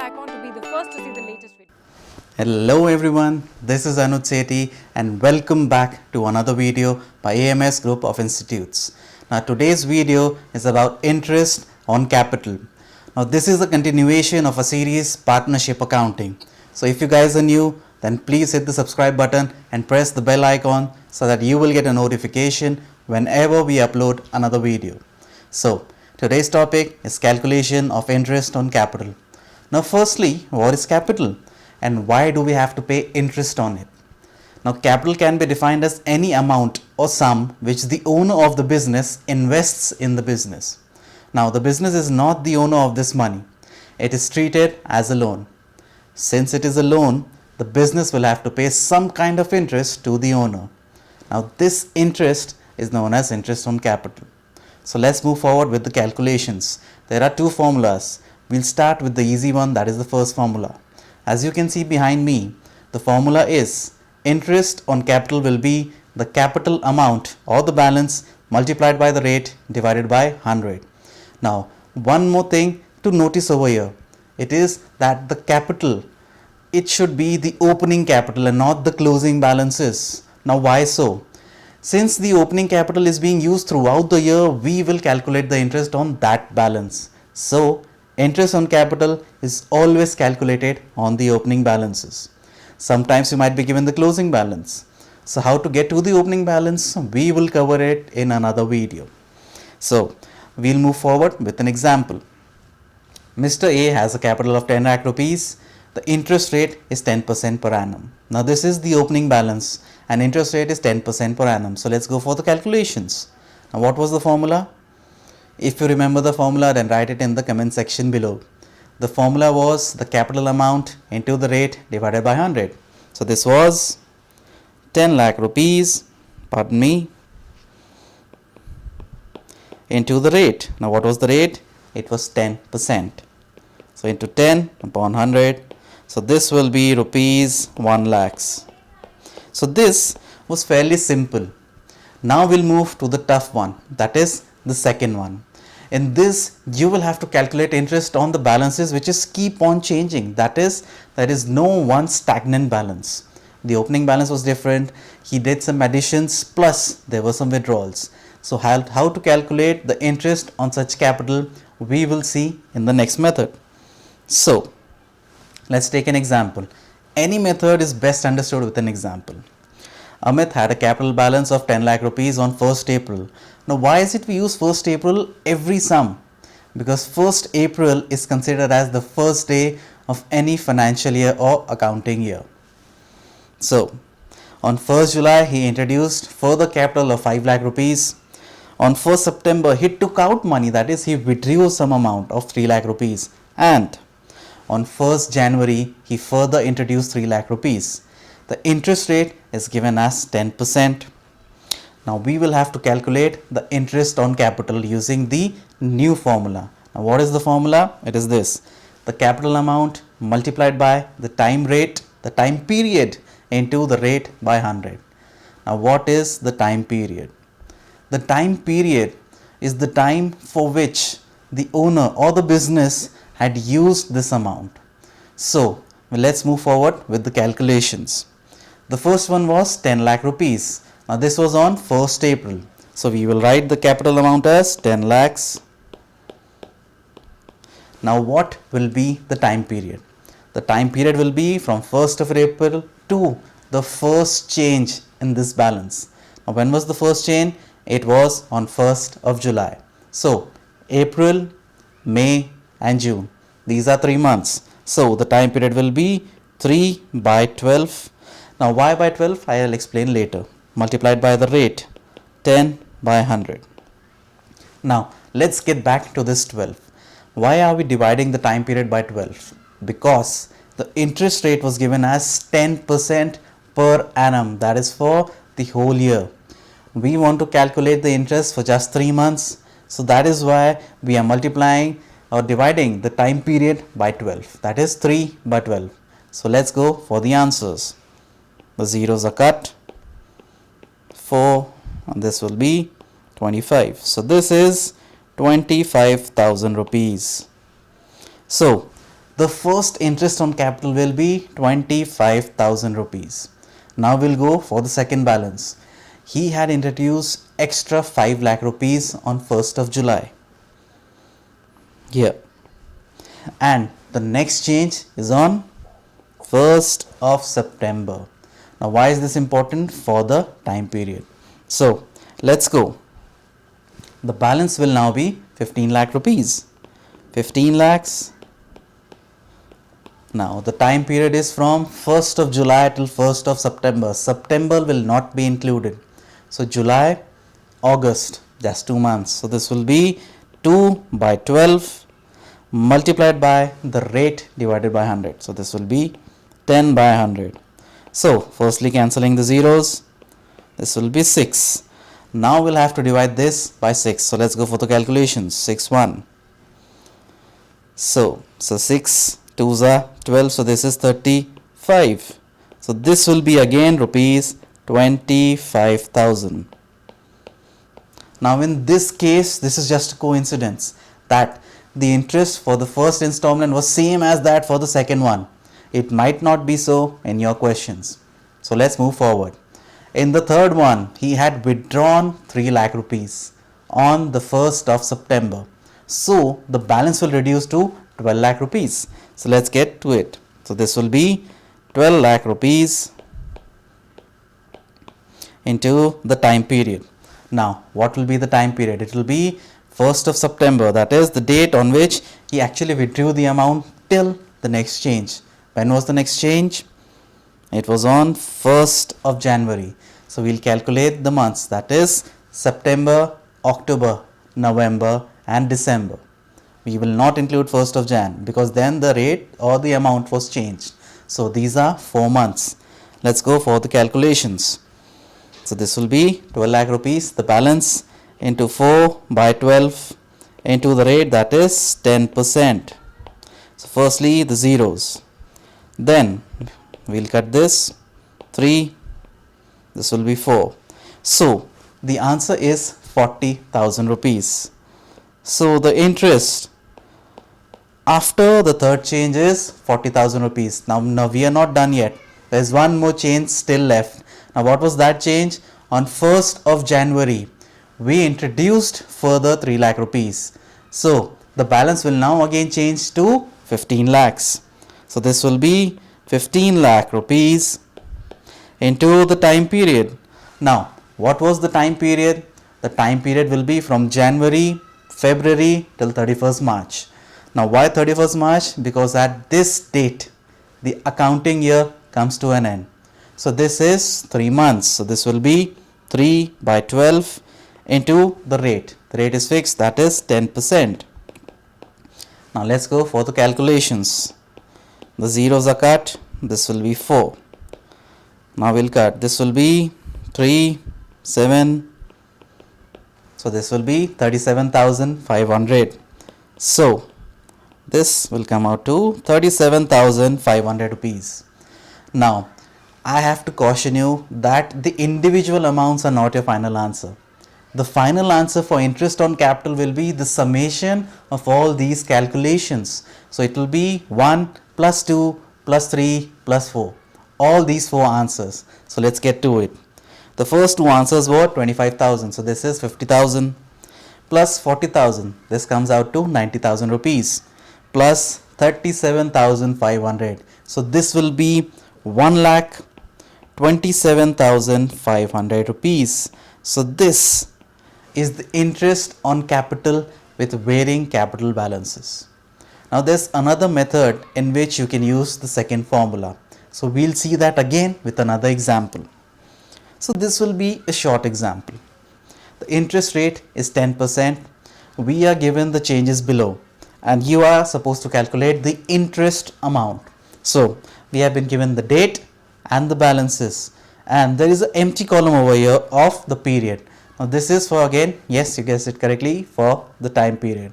icon to be the first to see the latest video. Hello everyone, this is Anuj and welcome back to another video by AMS Group of Institutes. Now today's video is about interest on capital. Now this is a continuation of a series Partnership Accounting. So if you guys are new, then please hit the subscribe button and press the bell icon so that you will get a notification whenever we upload another video. So today's topic is calculation of interest on capital. Now firstly, what is capital and why do we have to pay interest on it? Now capital can be defined as any amount or sum which the owner of the business invests in the business. Now the business is not the owner of this money. It is treated as a loan. Since it is a loan, the business will have to pay some kind of interest to the owner. Now this interest is known as interest on capital. So let's move forward with the calculations. There are two formulas. We'll start with the easy one, that is the first formula. As you can see behind me, the formula is interest on capital will be the capital amount or the balance multiplied by the rate divided by 100. Now one more thing to notice over here, it is that the capital, it should be the opening capital and not the closing balances. Now why so? Since the opening capital is being used throughout the year, we will calculate the interest on that balance. So interest on capital is always calculated on the opening balances. Sometimes you might be given the closing balance. So how to get to the opening balance, we will cover it in another video. So we'll move forward with an example. Mr. A has a capital of 10 lakh rupees. The interest rate is 10% per annum. Now this is the opening balance and interest rate is 10% per annum. So let's go for the calculations. Now what was the formula? If you remember the formula, then write it in the comment section below. The formula was the capital amount into the rate divided by 100. So this was 10 lakh rupees, pardon me, into the rate. Now what was the rate? It was 10%. So into 10 upon 100. So this will be rupees 1 lakhs. So this was fairly simple. Now we'll move to the tough one, that is the second one. In this, you will have to calculate interest on the balances which is keep on changing. That is, there is no one stagnant balance. The opening balance was different. He did some additions plus there were some withdrawals. So how to calculate the interest on such capital, we will see in the next method. So let's take an example. Any method is best understood with an example. Amit had a capital balance of 10 lakh rupees on 1st April. Now why is it we use 1st April every sum? Because 1st April is considered as the first day of any financial year or accounting year. So on 1st July he introduced further capital of 5 lakh rupees. On 1st September he took out money, that is he withdrew some amount of 3 lakh rupees, and on 1st January he further introduced 3 lakh rupees. The interest rate is given as 10%. Now we will have to calculate the interest on capital using the new formula. Now what is the formula? It is this: the capital amount multiplied by the time rate, the time period, into the rate by 100. Now what is the time period? The time period is the time for which the owner or the business had used this amount. So let's move forward with the calculations. The first one was 10 lakh rupees. Now this was on 1st April. So we will write the capital amount as 10 lakhs. Now what will be the time period? The time period will be from 1st of April to the first change in this balance. Now when was the first change? It was on 1st of July. So April, May and June. These are 3 months. So the time period will be 3 by 12. Now why by 12? I will explain later. Multiplied by the rate 10 by 100. Now let's get back to this 12. Why are we dividing the time period by 12? Because the interest rate was given as 10% per annum, that is for the whole year. We want to calculate the interest for just 3 months. So that is why we are multiplying or dividing the time period by 12, that is 3 by 12. So let's go for the answers. The zeros are cut, 4, and this will be 25. So this is 25,000 rupees. So The first interest on capital will be 25,000 rupees. Now we'll go for the second balance. He had introduced extra 5 lakh rupees on 1st of July. Here. And the next change is on 1st of September. Now why is this important? For the time period. So let's go. The balance will now be 15 lakh rupees. 15 lakhs. Now the time period is from 1st of July till 1st of September. September will not be included. So July, August, just 2 months. So this will be 2 by 12 multiplied by the rate divided by 100. So this will be 10 by 100. So firstly cancelling the zeros, this will be 6. Now we'll have to divide this by 6. So let's go for the calculations. 6 1. So 6 2s are 12. So this is 35. So this will be again rupees 25,000. Now in this case, this is just a coincidence that the interest for the first installment was same as that for the second one. It might not be so in your questions. So let's move forward. In the third one, he had withdrawn 3 lakh rupees on the 1st of September. So the balance will reduce to 12 lakh rupees. So let's get to it. So this will be 12 lakh rupees into the time period. Now what will be the time period? It will be 1st of September, that is the date on which he actually withdrew the amount till the next change. When was the next change? It was on 1st of January. So we'll calculate the months, that is September, October, November and December. We will not include 1st of Jan because then the rate or the amount was changed. So these are 4 months. Let's go for the calculations. So this will be 12 lakh rupees, the balance into 4 by 12 into the rate, that is 10%. So firstly the zeros. Then we'll cut this 3. This will be 4. So the answer is 40,000 rupees. So the interest after the third change is 40,000 rupees. Now we are not done yet. There is one more change still left. Now what was that change? On 1st of January, we introduced further 3 lakh rupees. So the balance will now again change to 15 lakhs. So this will be 15 lakh rupees into the time period. Now what was the time period? The time period will be from January, February till 31st March. Now why 31st March? Because at this date the accounting year comes to an end. So this is 3 months. So this will be 3 by 12 into the rate. The rate is fixed, that is 10%. Now let's go for the calculations. The zeros are cut. This will be 4. Now we'll cut. This will be 3, 7. So this will be 37,500. So this will come out to 37,500 rupees. Now I have to caution you that the individual amounts are not your final answer. The final answer for interest on capital will be the summation of all these calculations. So it will be 1 plus 2 plus 3 plus 4. All these 4 answers. So let's get to it. The first 2 answers were 25,000. So this is 50,000 plus 40,000. This comes out to 90,000 rupees plus 37,500. So this will be 1,27,500 rupees. So this is the interest on capital with varying capital balances. Now there's another method in which you can use the second formula. So we'll see that again with another example. So this will be a short example. The interest rate is 10%. We are given the changes below and you are supposed to calculate the interest amount. So we have been given the date and the balances and there is an empty column over here of the period. Now this is for, again, yes, you guessed it correctly, for the time period.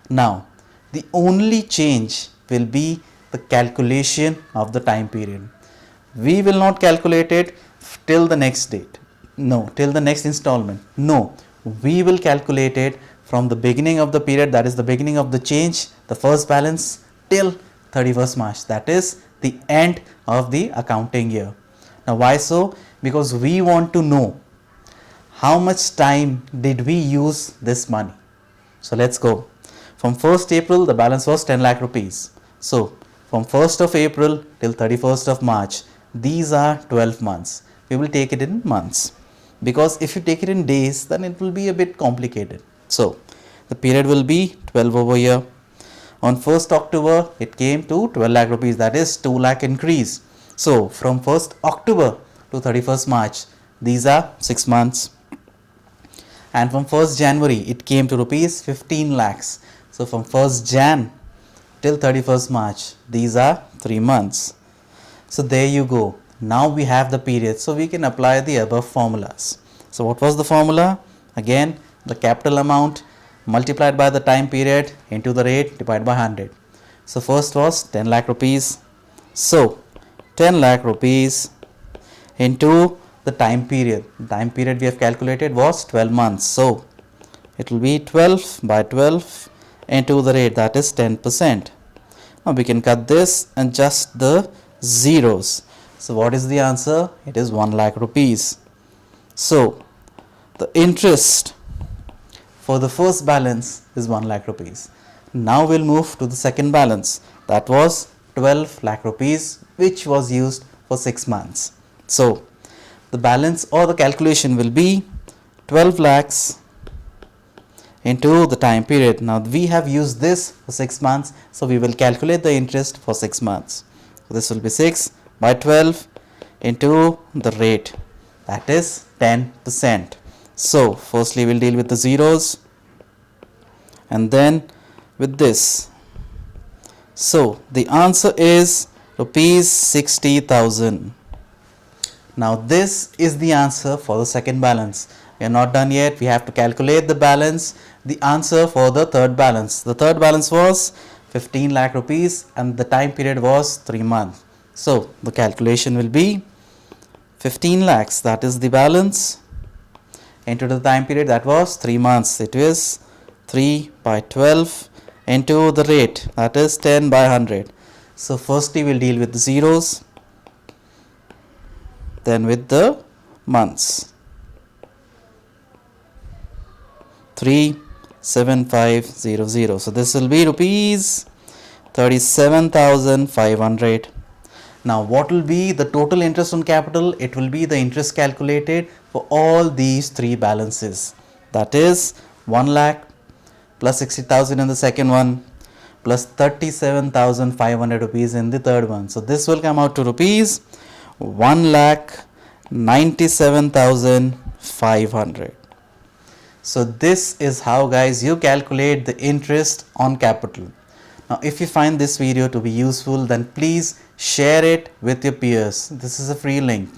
Now the only change will be the calculation of the time period. We will not calculate it till the next date. No, till the next installment. No, we will calculate it from the beginning of the period, that is the beginning of the change, the first balance, till 31st March. That is the end of the accounting year. Now why so? Because we want to know how much time did we use this money. So let's go. From 1st April the balance was 10 lakh rupees. So from 1st of April till 31st of March, these are 12 months. We will take it in months, because if you take it in days then it will be a bit complicated. So the period will be 12 over here. On 1st October it came to 12 lakh rupees, that is 2 lakh increase. So from 1st October to 31st March, these are 6 months. And from 1st January it came to rupees 15 lakhs. So from 1st Jan till 31st March, these are 3 months. So there you go. Now we have the period, so we can apply the above formulas. So what was the formula? Again, the capital amount multiplied by the time period into the rate divided by 100. So first was 10 lakh rupees. So 10 lakh rupees into the time period. The time period we have calculated was 12 months. So it will be 12 by 12 into the rate, that is 10%. Now we can cut this and just the zeros. So what is the answer? It is 1 lakh rupees. So the interest for the first balance is 1 lakh rupees. Now we'll move to the second balance. That was 12 lakh rupees, which was used for 6 months. So the balance or the calculation will be 12 lakhs into the time period. Now we have used this for 6 months, so we will calculate the interest for 6 months. So this will be 6 by 12 into the rate, that is 10%. So firstly we'll deal with the zeros and then with this. So the answer is rupees 60,000. Now this is the answer for the second balance. We are not done yet. We have to calculate the balance, the answer for the third balance. The third balance was 15 lakh rupees and the time period was 3 months. So the calculation will be 15 lakhs, that is the balance, into the time period, that was 3 months. It is 3 by 12 into the rate, that is 10 by 100. So firstly we'll deal with the zeros, then with the months. 37500. So this will be rupees 37,500. Now what will be the total interest on capital? It will be the interest calculated for all these three balances. That is 1 lakh plus 60,000 in the second one plus 37,500 rupees in the third one. So this will come out to rupees 1,97,500. So this is how, guys, you calculate the interest on capital. Now if you find this video to be useful, then please share it with your peers. This is a free link.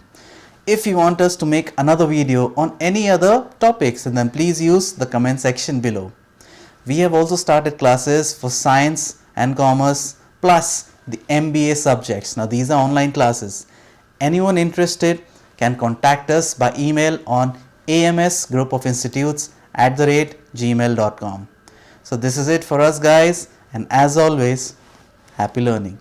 If you want us to make another video on any other topics, then please use the comment section below. We have also started classes for science and commerce plus the MBA subjects. Now these are online classes. Anyone interested can contact us by email on AMS Group of Institutes @gmail.com. So this is it for us, guys, and as always, happy learning.